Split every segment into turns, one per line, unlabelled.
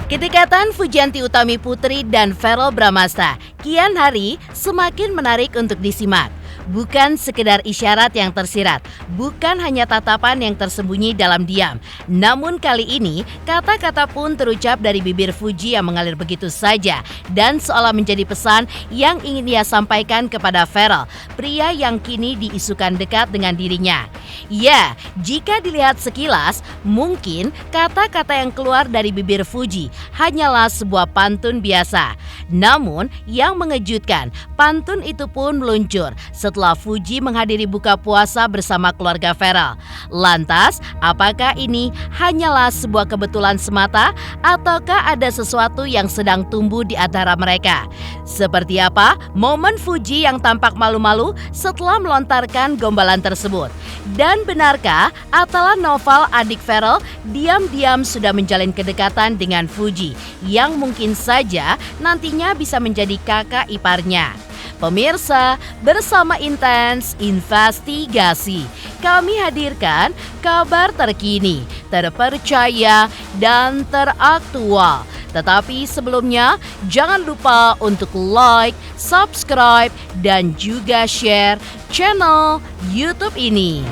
Kedekatan Fujianti Utami Putri dan Verrell Bramasta kian hari semakin menarik untuk disimak. Bukan sekedar isyarat yang tersirat, bukan hanya tatapan yang tersembunyi dalam diam. Namun kali ini, kata-kata pun terucap dari bibir Fuji yang mengalir begitu saja dan seolah menjadi pesan yang ingin ia sampaikan kepada Verrell, pria yang kini diisukan dekat dengan dirinya. Ya, jika dilihat sekilas, mungkin kata-kata yang keluar dari bibir Fuji hanyalah sebuah pantun biasa. Namun, yang mengejutkan, pantun itu pun meluncur setelah Fuji menghadiri buka puasa bersama keluarga Verrell. Lantas, apakah ini hanyalah sebuah kebetulan semata ataukah ada sesuatu yang sedang tumbuh di antara mereka? Seperti apa momen Fuji yang tampak malu-malu setelah melontarkan gombalan tersebut? Dan benarkah Atala Noval adik Verrell diam-diam sudah menjalin kedekatan dengan Fuji yang mungkin saja nantinya bisa menjadi kakak iparnya? Pemirsa, bersama Intens Investigasi, kami hadirkan kabar terkini, terpercaya, dan teraktual. Tetapi sebelumnya, jangan lupa untuk like, subscribe, dan juga share channel YouTube ini.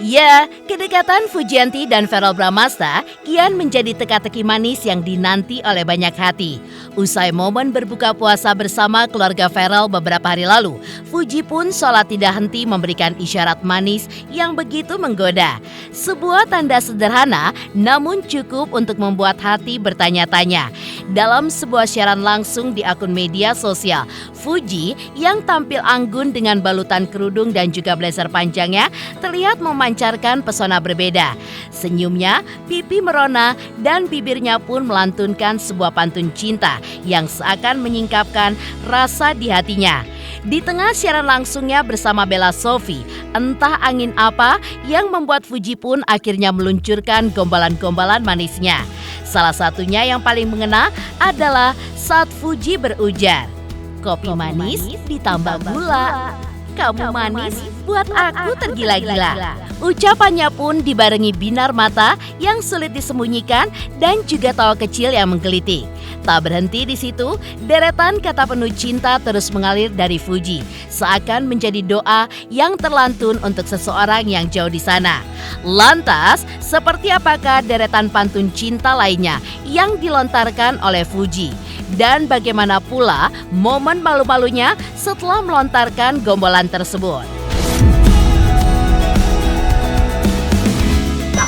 Ya, kedekatan Fujianti dan Verrell Bramasta kian menjadi teka-teki manis yang dinanti oleh banyak hati. Usai momen berbuka puasa bersama keluarga Verrell beberapa hari lalu, Fuji pun seolah tidak henti memberikan isyarat manis yang begitu menggoda. Sebuah tanda sederhana namun cukup untuk membuat hati bertanya-tanya. Dalam sebuah siaran langsung di akun media sosial, Fuji yang tampil anggun dengan balutan kerudung dan juga blazer panjangnya terlihat memancarkan pesona berbeda. Senyumnya, pipi merona dan bibirnya pun melantunkan sebuah pantun cinta yang seakan menyingkapkan rasa di hatinya. Di tengah siaran langsungnya bersama Bella Sophie, entah angin apa yang membuat Fuji pun akhirnya meluncurkan gombalan-gombalan manisnya. Salah satunya yang paling mengena adalah saat Fuji berujar, "Kopi manis ditambah gula. Kamu manis buat aku tergila-gila." Ucapannya pun dibarengi binar mata yang sulit disembunyikan dan juga tawa kecil yang menggelitik. Tak berhenti di situ, deretan kata penuh cinta terus mengalir dari Fuji, seakan menjadi doa yang terlantun untuk seseorang yang jauh di sana. Lantas, seperti apakah deretan pantun cinta lainnya yang dilontarkan oleh Fuji? Dan bagaimana pula momen malu-malunya setelah melontarkan gombalan tersebut?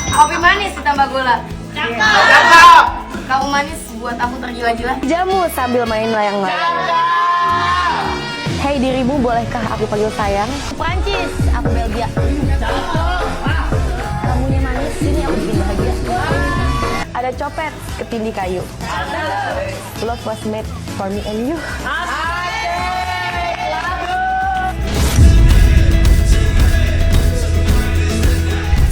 Kopi manis ditambah gula.
Cakep.
Kamu manis buat aku tergila-gila.
Jamu sambil main layang-layang. Hei dirimu, bolehkah aku panggil sayang?
Prancis, aku Belgia.
Kamunya manis, sini aku bikin bahagia. Ada copet, ketindih kayu. Love was made for me and you.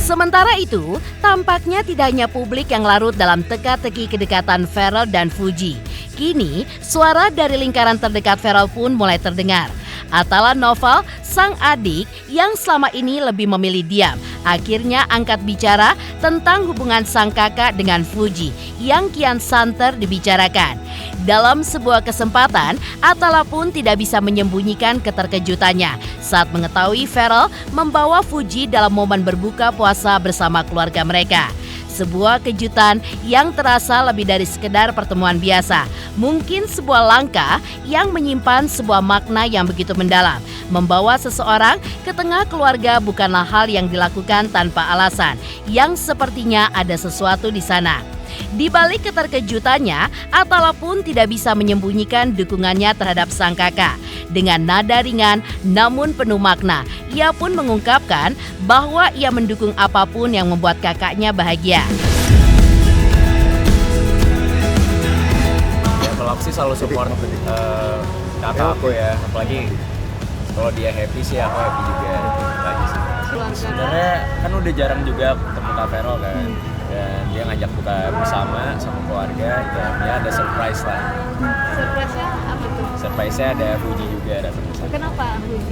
Sementara itu, tampaknya tidak hanya publik yang larut dalam teka-teki kedekatan Verrell dan Fuji. Kini, suara dari lingkaran terdekat Verrell pun mulai terdengar. Atala Noval, sang adik yang selama ini lebih memilih diam, akhirnya angkat bicara tentang hubungan sang kakak dengan Fuji yang kian santer dibicarakan. Dalam sebuah kesempatan, Atala pun tidak bisa menyembunyikan keterkejutannya saat mengetahui Verrell membawa Fuji dalam momen berbuka puasa bersama keluarga mereka. Sebuah kejutan yang terasa lebih dari sekedar pertemuan biasa. Mungkin sebuah langkah yang menyimpan sebuah makna yang begitu mendalam. Membawa seseorang ke tengah keluarga bukanlah hal yang dilakukan tanpa alasan, yang sepertinya ada sesuatu di sana. Di balik keterkejutannya, Atala pun tidak bisa menyembunyikan dukungannya terhadap sang kakak. Dengan nada ringan namun penuh makna, ia pun mengungkapkan bahwa ia mendukung apapun yang membuat kakaknya bahagia.
Ya, kalau aku sih selalu support kakak aku ya, apalagi Kalau dia happy sih aku happy juga. Lagi sih. Sebenarnya kan udah jarang juga ketemu Kak Ferel kan. Dan dia ngajak buka bersama sama keluarga, ya ada surprise lah.
Surprise-nya apa tuh?
Surprise-nya ada Fuji juga datang ke sana.
Kenapa?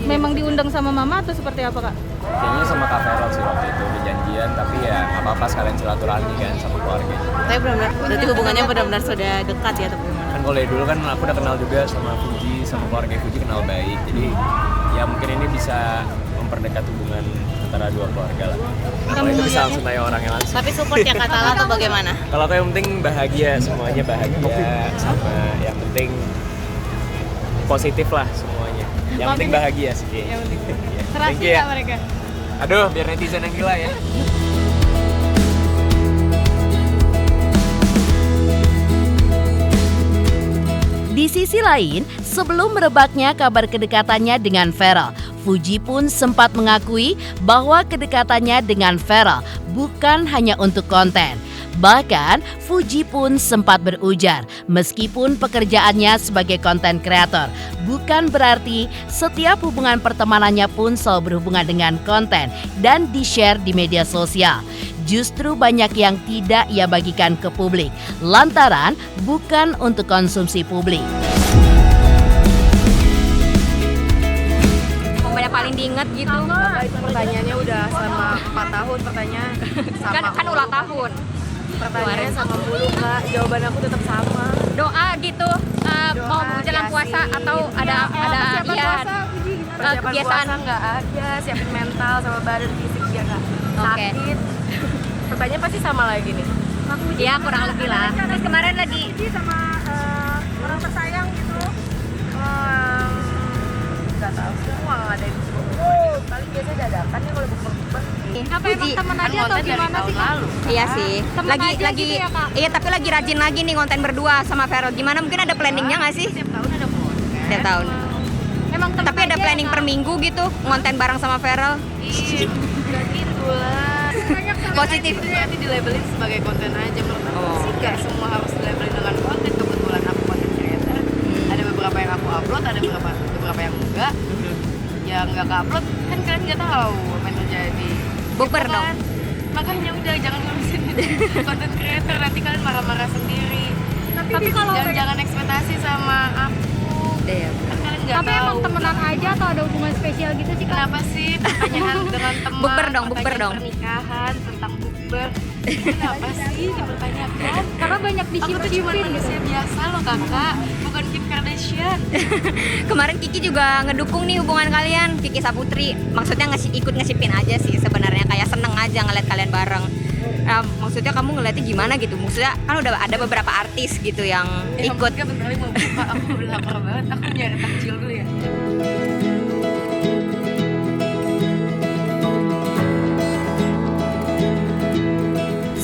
Memang diundang sama mama atau seperti apa, Kak?
Kayaknya sama Kak Ferel sih waktu itu udah janjian, tapi ya nggak apa-apa sekalian silaturahmi kan sama keluarga.
Tapi benar-benar, berarti hubungannya benar-benar sudah dekat ya, atau gimana?
Kan kalau dari dulu kan aku udah kenal juga sama Fuji, sama keluarga Fuji kenal baik. Jadi ya mungkin ini bisa memperdekat hubungan antara dua keluarga lah. Kalau itu bisa langsung tanya orangnya langsung.
Tapi support yang kata Lala atau bagaimana?
Kalau aku yang penting bahagia, semuanya bahagia, sama yang penting positif lah semuanya. Yang penting bahagia sih. Yang penting bahagia.
Serasi nggak mereka?
Aduh, biar netizen yang gila ya.
Di sisi lain, sebelum merebaknya kabar kedekatannya dengan Ferel, Fuji pun sempat mengakui bahwa kedekatannya dengan Ferel bukan hanya untuk konten. Bahkan, Fuji pun sempat berujar, meskipun pekerjaannya sebagai konten kreator, bukan berarti setiap hubungan pertemanannya pun selalu berhubungan dengan konten dan di-share di media sosial. Justru banyak yang tidak ia bagikan ke publik, lantaran bukan untuk konsumsi publik.
Yang paling diingat gitu.
Pertanyaannya udah sama 4 tahun pertanyaan sama.
Kan ulang tahun.
Pertanyaannya sama mulu Kak, jawaban aku tetap sama.
Doa gitu, mau menjelang
biasa
puasa
sih.
atau ada iya
Persiapan
kebiasaan.
puasa nggak ada, siapin mental sama badan fisik biar nggak
Oke.
sakit. Pertanyaan pasti sama lagi nih.
Ya kurang lebih lah. Terus kemarin lagi
Sama orang tersayang gitu. Nggak tahu semua nggak ada yang paling biasanya dadakan ya kalau bukber-bukber.
Apa emang teman aja atau gimana sih, Kak?
Iya sih.
Temen
Lagi
aja gitu ya, Kak?
Iya, tapi lagi rajin lagi nih konten berdua sama Ferel. Gimana mungkin ada planningnya nggak sih?
Tiap tahun ada konten.
Tiap tahun.
Emang temen
Tapi ada
aja ya,
planning
Kak?
per minggu gitu, konten bareng sama Ferel.
Nggak gitu lah.
Positif.
Itu nanti dilabelin sebagai konten aja. Menurut aku sih nggak semua harus dilabelin dengan konten. Kebetulan aku konten creator. Ada beberapa yang aku upload, ada beberapa yang enggak. Yang nggak upload kan kalian nggak tahu apa yang terjadi.
Bukber
Gitu
dong.
kan? Makanya udah jangan ngurusin konten creator, nanti kalian marah-marah sendiri.
Tapi kalau
jangan ekspektasi sama aku.
Iya.
Kan kalian nggak
tapi
tahu.
emang temenan aja atau ada hubungan spesial gitu sih, Kak?
Kenapa sih pertanyaan dengan teman?
Bukber dong, bukber
pertanyaan
dong.
Pernikahan tentang bukber. Kenapa sih dipertanyakan?
Karena banyak
Aku tuh cuma
disip-sipin
manusia
gitu.
biasa loh kakak, bukan Kim Kardashian.
Kemarin Kiki juga ngedukung nih hubungan kalian, Kiki Saputri. Maksudnya ikut ngesipin aja sih sebenarnya, kayak seneng aja ngeliat kalian bareng. Nah, maksudnya kamu ngeliatnya gimana gitu? Maksudnya kan udah ada beberapa artis gitu yang ikut.
Bentar lagi mau buka, aku udah lapar banget. Aku nyari takjil dulu ya.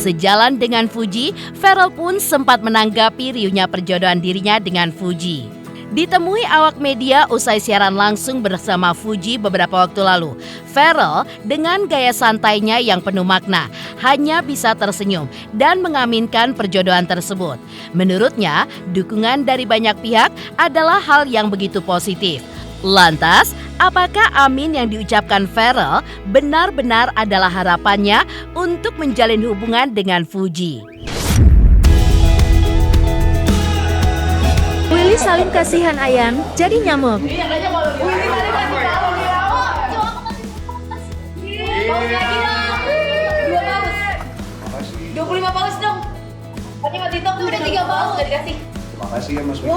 Sejalan dengan Fuji, Ferel pun sempat menanggapi riuhnya perjodohan dirinya dengan Fuji. Ditemui awak media usai siaran langsung bersama Fuji beberapa waktu lalu, Ferel dengan gaya santainya yang penuh makna hanya bisa tersenyum dan mengaminkan perjodohan tersebut. Menurutnya, dukungan dari banyak pihak adalah hal yang begitu positif. Lantas, apakah amin yang diucapkan Ferel benar-benar adalah harapannya untuk menjalin hubungan dengan Fuji?
Willy saling kasihan Ayan, jadi nyamuk.
Makasih. 25 paus dong. Tadi waktu itu aku udah 3 paus gak dikasih.
Makasih ya Mas Wiki.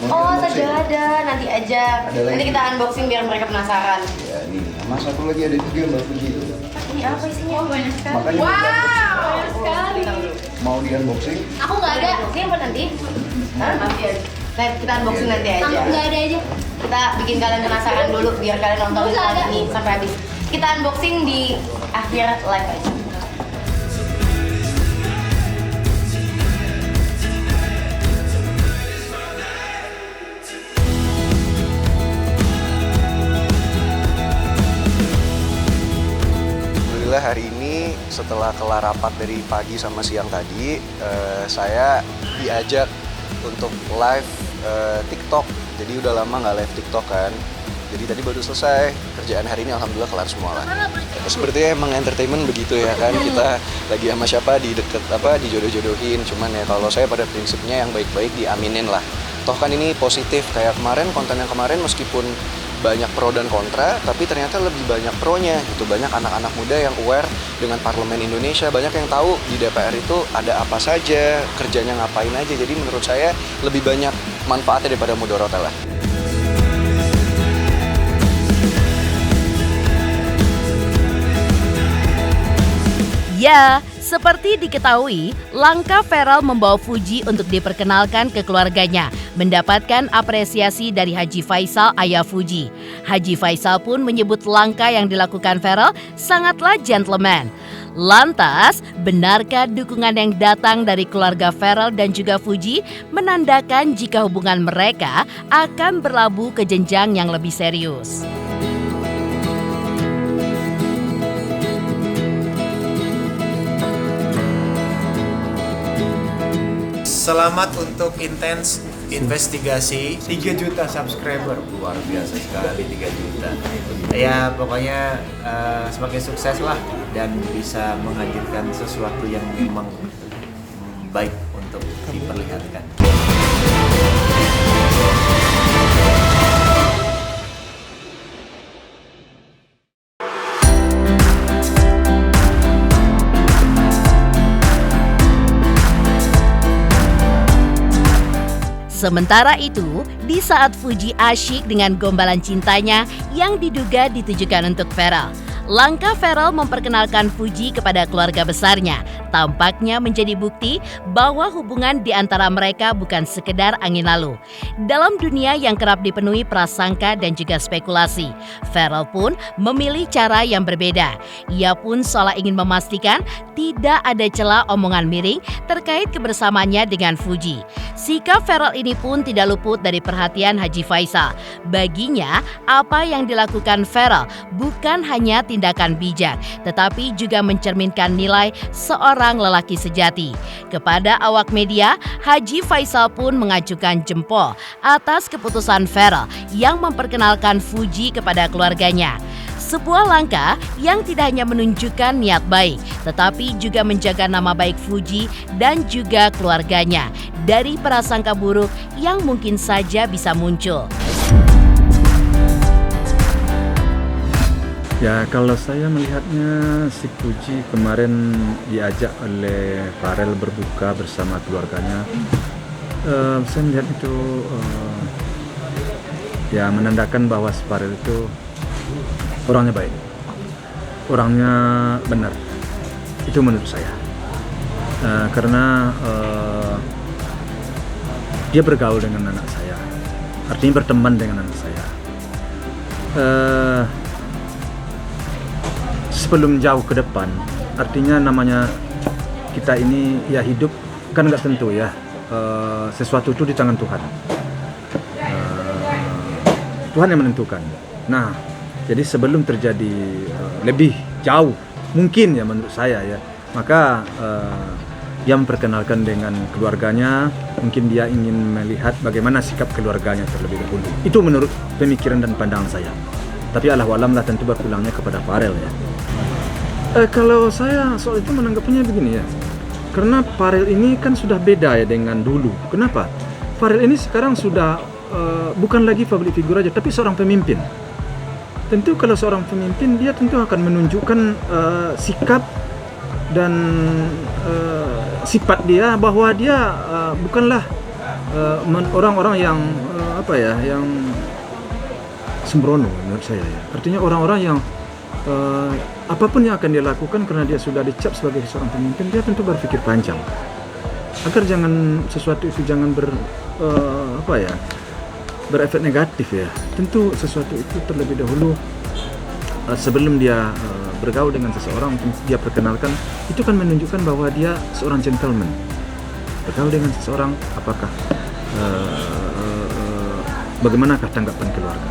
Oh, ada. Nanti aja.
Ada lagi.
Nanti kita unboxing biar mereka penasaran.
Ya nih, sama satu lagi ada 3 Mbak Fuji.
Ini apa isinya? Oh, banyak sekali.
Makanya
sekali.
Mau di unboxing?
Aku nggak ada.
Ini apa nanti? Nanti aja. Nah, kita unboxing nanti aja.
Nggak ada aja.
Kita bikin kalian penasaran dulu biar kalian nonton
Nggak ada.
ini sampai habis. Kita unboxing di akhir live aja.
Alhamdulillah hari ini setelah kelar rapat dari pagi sama siang tadi, saya diajak untuk live TikTok. Jadi udah lama nggak live TikTok kan. Jadi tadi baru selesai kerjaan hari ini, alhamdulillah kelar semua lah. Sepertinya emang entertainment begitu ya kan, kita lagi sama siapa dijodoh-jodohin. Cuman ya kalau saya pada prinsipnya yang baik-baik diaminin lah. Toh kan ini positif, kayak kemarin konten yang kemarin meskipun banyak pro dan kontra, tapi ternyata lebih banyak pro-nya gitu. Banyak anak-anak muda yang aware dengan parlemen Indonesia, banyak yang tahu di DPR itu ada apa saja, kerjanya ngapain aja. Jadi menurut saya lebih banyak manfaatnya daripada mudorotnya lah.
Ya, seperti diketahui, langkah Feral membawa Fuji untuk diperkenalkan ke keluarganya, mendapatkan apresiasi dari Haji Faisal, ayah Fuji. Haji Faisal pun menyebut langkah yang dilakukan Feral sangatlah gentleman. Lantas, benarkah dukungan yang datang dari keluarga Feral dan juga Fuji menandakan jika hubungan mereka akan berlabuh ke jenjang yang lebih serius?
Selamat untuk intens investigasi 3 juta subscriber, luar biasa sekali 3 juta. Ya pokoknya semakin sukses lah dan bisa menghadirkan sesuatu yang memang baik untuk diperlihatkan.
Sementara itu, di saat Fuji asyik dengan gombalan cintanya yang diduga ditujukan untuk Feral, langkah Feral memperkenalkan Fuji kepada keluarga besarnya tampaknya menjadi bukti bahwa hubungan di antara mereka bukan sekedar angin lalu. Dalam dunia yang kerap dipenuhi prasangka dan juga spekulasi, Feral pun memilih cara yang berbeda. Ia pun seolah ingin memastikan tidak ada celah omongan miring terkait kebersamaannya dengan Fuji. Sikap Feral ini pun tidak luput dari perhatian Haji Faisal. Baginya, apa yang dilakukan Feral bukan hanya tindakan bijak, tetapi juga mencerminkan nilai seorang lelaki sejati. Kepada awak media, Haji Faisal pun mengajukan jempol atas keputusan Feral yang memperkenalkan Fuji kepada keluarganya. Sebuah langkah yang tidak hanya menunjukkan niat baik, tetapi juga menjaga nama baik Fuji dan juga keluarganya dari prasangka buruk yang mungkin saja bisa muncul.
Ya, kalau saya melihatnya si Fuji kemarin diajak oleh Farel berbuka bersama keluarganya, saya melihat itu ya menandakan bahwa si Farel itu orangnya baik, orangnya benar. Itu menurut saya, karena dia bergaul dengan anak saya, artinya berteman dengan anak saya. Sebelum jauh ke depan, artinya namanya kita ini ya hidup kan nggak tentu ya, sesuatu itu di tangan Tuhan. Tuhan yang menentukan. Nah, jadi sebelum terjadi lebih jauh mungkin ya menurut saya ya, maka dia memperkenalkan dengan keluarganya, mungkin dia ingin melihat bagaimana sikap keluarganya terlebih dahulu. Itu menurut pemikiran dan pandangan saya. Tapi Allah alam lah, tentu berpulangnya kepada Farel ya. Kalau saya soal itu menanggapinya begini ya, karena Farel ini kan sudah beda ya dengan dulu. Kenapa? Farel ini sekarang sudah bukan lagi public figure aja, tapi seorang pemimpin. Tentu kalau seorang pemimpin, dia tentu akan menunjukkan sikap dan sifat dia, bahwa dia bukanlah orang-orang yang yang sembrono menurut saya ya. Artinya orang-orang yang apapun yang akan dia lakukan karena dia sudah dicap sebagai seorang pemimpin, dia tentu berpikir panjang agar jangan sesuatu itu jangan berefek negatif ya. Tentu sesuatu itu terlebih dahulu sebelum dia bergaul dengan seseorang, dia perkenalkan, itu kan menunjukkan bahwa dia seorang gentleman. Bergaul dengan seseorang, apakah bagaimanakah tanggapan keluarga?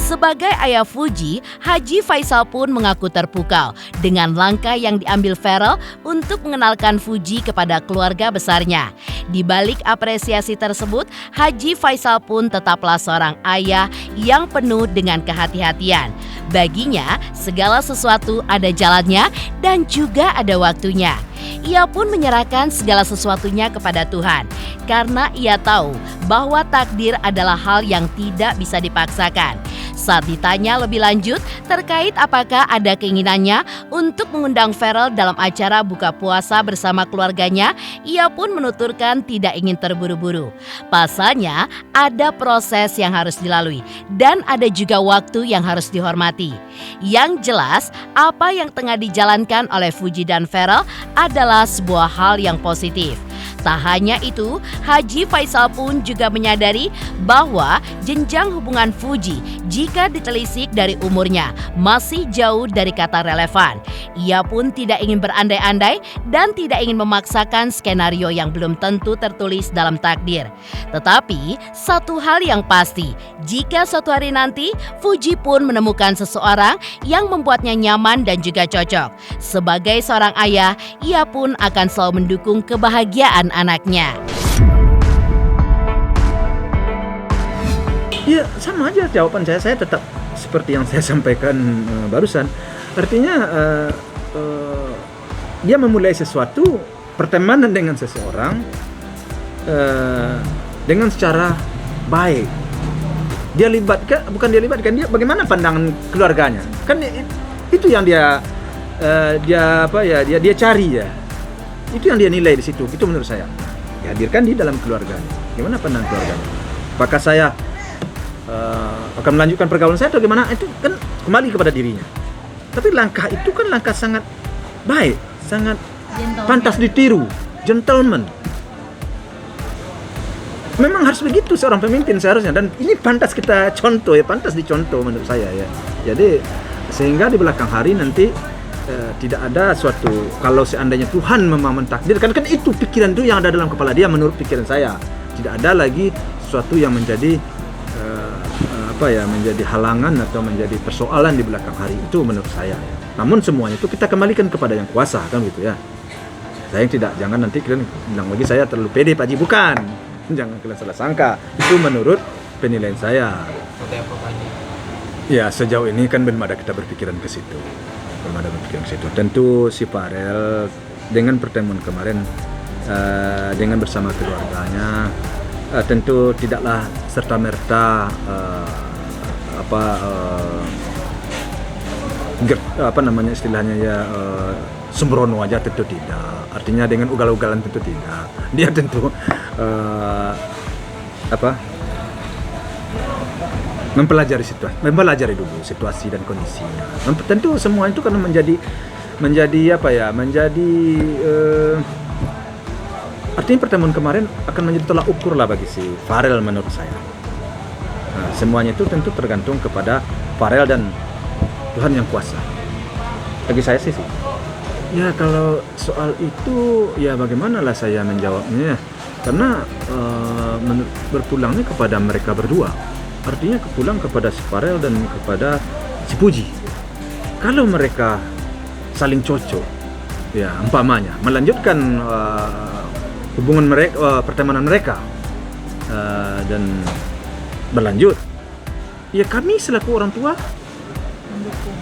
Sebagai ayah Fuji, Haji Faisal pun mengaku terpukau dengan langkah yang diambil Pharrell untuk mengenalkan Fuji kepada keluarga besarnya. Di balik apresiasi tersebut, Haji Faisal pun tetaplah seorang ayah yang penuh dengan kehati-hatian. Baginya, segala sesuatu ada jalannya dan juga ada waktunya. Ia pun menyerahkan segala sesuatunya kepada Tuhan karena ia tahu bahwa takdir adalah hal yang tidak bisa dipaksakan. Saat ditanya lebih lanjut terkait apakah ada keinginannya untuk mengundang Pharrell dalam acara buka puasa bersama keluarganya, ia pun menuturkan tidak ingin terburu-buru. Pasalnya ada proses yang harus dilalui dan ada juga waktu yang harus dihormati. Yang jelas, apa yang tengah dijalankan oleh Fuji dan Pharrell adalah sebuah hal yang positif. Tak hanya itu, Haji Faisal pun juga menyadari bahwa jenjang hubungan Fuji jika ditelisik dari umurnya masih jauh dari kata relevan. Ia pun tidak ingin berandai-andai dan tidak ingin memaksakan skenario yang belum tentu tertulis dalam takdir. Tetapi satu hal yang pasti, jika suatu hari nanti Fuji pun menemukan seseorang yang membuatnya nyaman dan juga cocok, sebagai seorang ayah, ia pun akan selalu mendukung kebahagiaan anaknya.
Ya sama aja jawaban saya tetap seperti yang saya sampaikan barusan. Artinya dia memulai sesuatu pertemanan dengan seseorang dengan secara baik. Dia bagaimana pandangan keluarganya? Kan itu yang dia cari ya. Itu yang dia nilai di situ. Itu menurut saya. Dihadirkan di dalam keluarganya. Gimana pandangan keluarganya? Apakah saya akan melanjutkan pergaulan saya atau gimana? Itu kan kembali kepada dirinya. Tapi langkah itu kan langkah sangat baik, sangat pantas ditiru, gentleman. Memang harus begitu seorang pemimpin seharusnya, dan ini pantas kita contoh ya, pantas dicontoh menurut saya ya. Jadi sehingga di belakang hari nanti tidak ada suatu, kalau seandainya Tuhan memang mentakdirkan, kan itu pikiran itu yang ada dalam kepala dia menurut pikiran saya. Tidak ada lagi sesuatu yang menjadi menjadi halangan atau menjadi persoalan di belakang hari itu menurut saya. Namun semuanya itu kita kembalikan kepada yang kuasa kan gitu ya. Saya jangan nanti kalian bilang lagi saya terlalu pede Pak Haji, bukan. Jangan kalian salah sangka. Itu menurut penilaian saya. Ya sejauh ini kan belum ada kita berpikiran ke situ. Tentu si Pharrell dengan pertemuan kemarin dengan bersama keluarganya tentu tidaklah serta-merta istilahnya ya sembrono aja, tentu tidak. Artinya dengan ugal-ugalan tentu tidak. Dia tentu mempelajari dulu situasi dan kondisinya. Tentu semua itu kan artinya pertemuan kemarin akan menjadi tolak ukur lah bagi si Pharrell menurut saya. Nah, semuanya itu tentu tergantung kepada Pharrell dan Tuhan yang kuasa. Bagi saya sih. Ya kalau soal itu ya bagaimanalah saya menjawabnya. Karena berpulangnya kepada mereka berdua. Artinya pulang kepada si Pharrell dan kepada si Fuji. Kalau mereka saling cocok, ya umpamanya melanjutkan hubungan mereka, pertemanan mereka dan berlanjut, ya kami selaku orang tua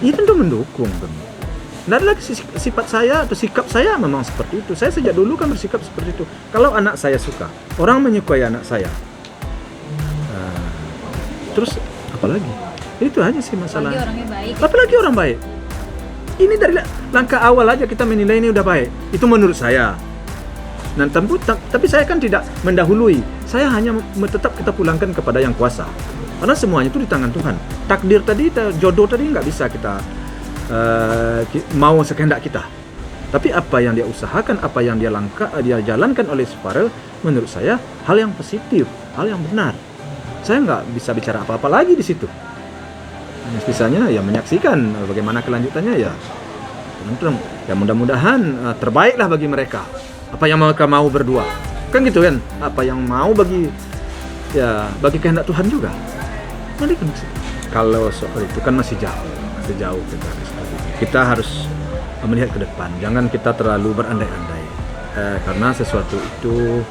ya tentu mendukung. Tidak ada lagi sifat saya atau sikap saya memang seperti itu. Saya sejak dulu kan bersikap seperti itu. Kalau anak saya suka, orang menyukai anak saya, terus apalagi? Itu aja sih masalahnya. Apalagi orang baik. Ini dari langkah awal aja kita menilai ini udah baik. Itu menurut saya. Tapi saya kan tidak mendahului Saya hanya tetap kita pulangkan kepada yang kuasa. Karena semuanya itu di tangan Tuhan. Takdir tadi, jodoh tadi nggak bisa kita mau sekehendak kita. Tapi apa yang dia usahakan, apa yang dia jalankan oleh Farel, menurut saya hal yang positif, hal yang benar. Saya nggak bisa bicara apa-apa lagi di situ. Sisanya ya menyaksikan bagaimana kelanjutannya ya. Ya mudah-mudahan terbaiklah bagi mereka. Apa yang mereka mau berdua. Kan gitu kan? Apa yang mau bagi kehendak Tuhan juga. Kalau soal itu kan masih jauh kita harus melihat ke depan. Jangan kita terlalu berandai-andai. Karena sesuatu itu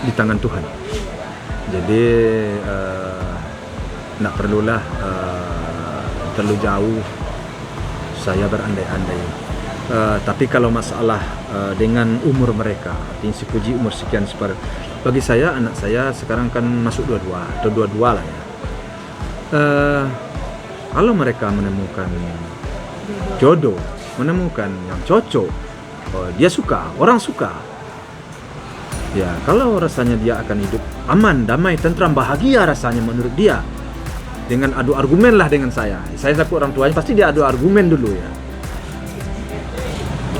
di tangan Tuhan. Jadi tidak perlulah terlalu jauh saya berandai-andai. Tapi kalau masalah dengan umur mereka, si Puji umur sekian bagi saya, anak saya sekarang kan masuk 22 atau 22 lah ya. Kalau mereka menemukan jodoh, menemukan yang cocok, dia suka, orang suka. Ya, kalau rasanya dia akan hidup aman, damai, tentram, bahagia rasanya menurut dia. Dengan adu argumen lah dengan saya. Saya selaku orang tuanya pasti dia adu argumen dulu ya.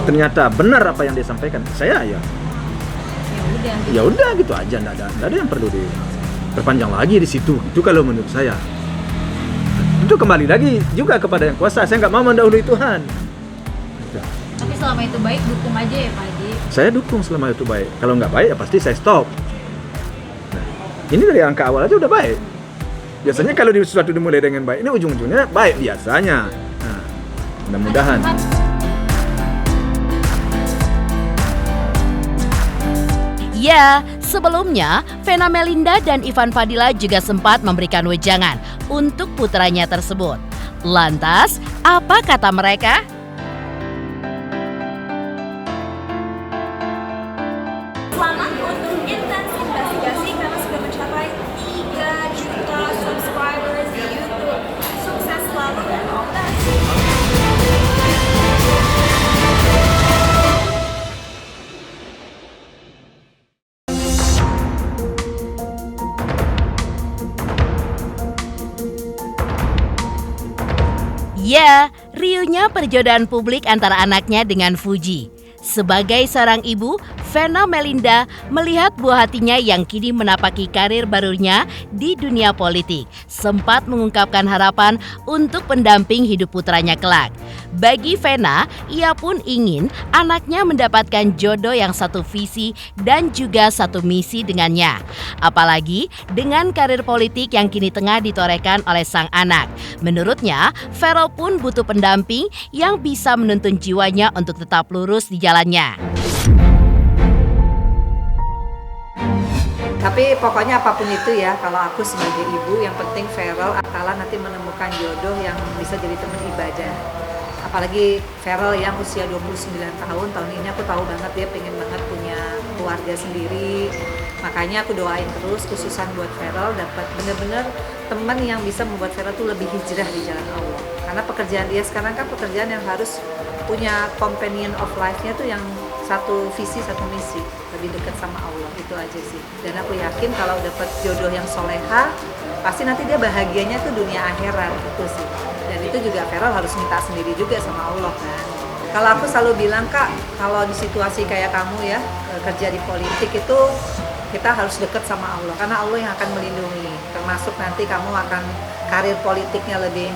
Ternyata benar apa yang dia sampaikan. Saya ya udah gitu aja, nggak ada yang perlu diperpanjang lagi di situ. Itu kalau menurut saya. Itu kembali lagi juga kepada yang kuasa. Saya nggak mau mendahului Tuhan.
Tapi selama itu baik, dukung aja ya Pak Haji.
Saya dukung selama itu baik. Kalau nggak baik ya pasti saya stop. Nah, ini dari angka awal aja udah baik. Biasanya kalau sesuatu dimulai dengan baik, ini ujung-ujungnya baik biasanya. Nah, mudah-mudahan.
Ya, sebelumnya Vena Melinda dan Ivan Fadila juga sempat memberikan wejangan untuk putranya tersebut. Lantas, apa kata mereka?
Selamat untuk Intens Investigasi karena sudah mencapai 3 juta subscribers di YouTube. Sukses selalu dan all the best.
Ya, riuhnya perjodohan publik antara anaknya dengan Fuji. Sebagai seorang ibu, Vena Melinda melihat buah hatinya yang kini menapaki karir barunya di dunia politik, sempat mengungkapkan harapan untuk pendamping hidup putranya kelak. Bagi Vena, ia pun ingin anaknya mendapatkan jodoh yang satu visi dan juga satu misi dengannya. Apalagi dengan karir politik yang kini tengah ditorehkan oleh sang anak. Menurutnya, Farel pun butuh pendamping yang bisa menuntun jiwanya untuk tetap lurus di jalannya.
Tapi pokoknya apapun itu ya, kalau aku sebagai ibu, yang penting Farel Atala nanti menemukan jodoh yang bisa jadi teman ibadah. Apalagi Farel yang usia 29 tahun ini aku tahu banget dia pengen banget punya keluarga sendiri. Makanya aku doain terus khususan buat Farel dapat benar-benar teman yang bisa membuat Farel tuh lebih hijrah di jalan Allah. Karena pekerjaan dia sekarang kan pekerjaan yang harus punya companion of life-nya tuh yang satu visi, satu misi, lebih dekat sama Allah, itu aja sih. Dan aku yakin kalau dapat jodoh yang soleha, pasti nanti dia bahagianya tuh dunia akhirat, gitu sih. Dan itu juga Farel harus minta sendiri juga sama Allah kan. Kalau aku selalu bilang, Kak, kalau di situasi kayak kamu ya, kerja di politik itu kita harus dekat sama Allah, karena Allah yang akan melindungi. Termasuk nanti kamu akan karir politiknya lebih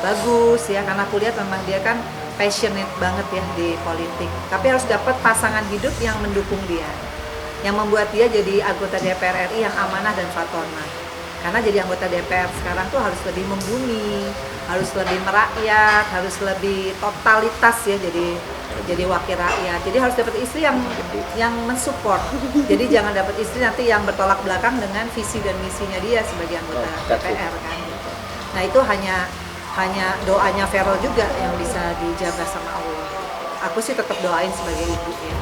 bagus ya, karena aku lihat memang dia kan passionate banget ya di politik. Tapi harus dapat pasangan hidup yang mendukung dia, yang membuat dia jadi anggota DPR RI yang amanah dan fatonah. Karena jadi anggota DPR sekarang tuh harus lebih membumi, harus lebih merakyat, harus lebih totalitas ya, jadi wakil rakyat. Jadi harus dapat istri yang mensupport. Jadi jangan dapat istri nanti yang bertolak belakang dengan visi dan misinya dia sebagai anggota DPR kan. Nah itu hanya doanya Farel juga yang bisa dijaga sama Allah. Aku sih tetap doain sebagai ibu ya.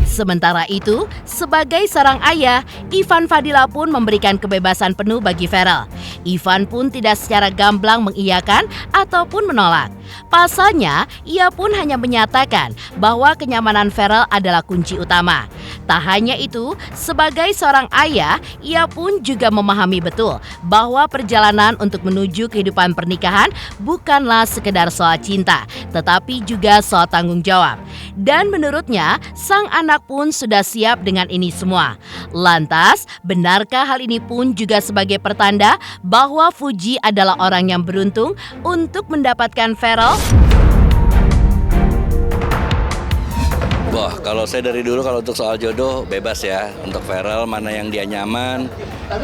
Sementara itu, sebagai seorang ayah, Ivan Fadila pun memberikan kebebasan penuh bagi Farel. Ivan pun tidak secara gamblang mengiyakan ataupun menolak. Pasalnya, ia pun hanya menyatakan bahwa kenyamanan Ferel adalah kunci utama. Tak hanya itu, sebagai seorang ayah, ia pun juga memahami betul bahwa perjalanan untuk menuju kehidupan pernikahan bukanlah sekedar soal cinta, tetapi juga soal tanggung jawab. Dan menurutnya, sang anak pun sudah siap dengan ini semua. Lantas, benarkah hal ini pun juga sebagai pertanda bahwa Fuji adalah orang yang beruntung untuk mendapatkan Ferel?
Wah, kalau saya dari dulu kalau untuk soal jodoh bebas ya. Untuk Ferel mana yang dia nyaman,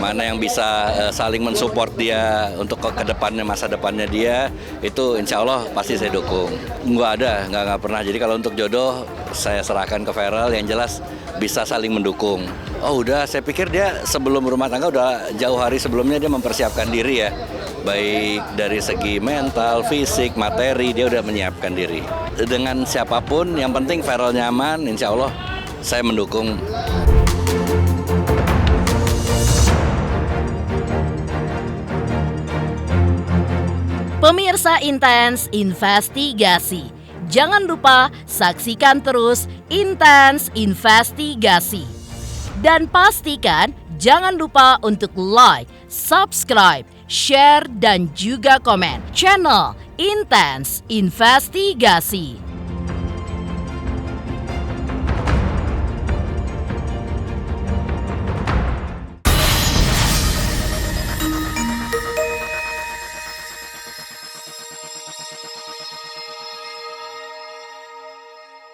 mana yang bisa saling mensupport dia untuk ke depannya, masa depannya dia, itu insya Allah pasti saya dukung. Nggak pernah. Jadi kalau untuk jodoh saya serahkan ke Ferel, yang jelas bisa saling mendukung. Oh udah, saya pikir dia sebelum rumah tangga udah jauh hari sebelumnya dia mempersiapkan diri ya. Baik dari segi mental, fisik, materi, dia udah menyiapkan diri. Dengan siapapun, yang penting Ferel nyaman, insya Allah saya mendukung.
Pemirsa Intens Investigasi, jangan lupa saksikan terus Intens Investigasi. Dan pastikan jangan lupa untuk like, subscribe, share, dan juga komen channel Intens Investigasi.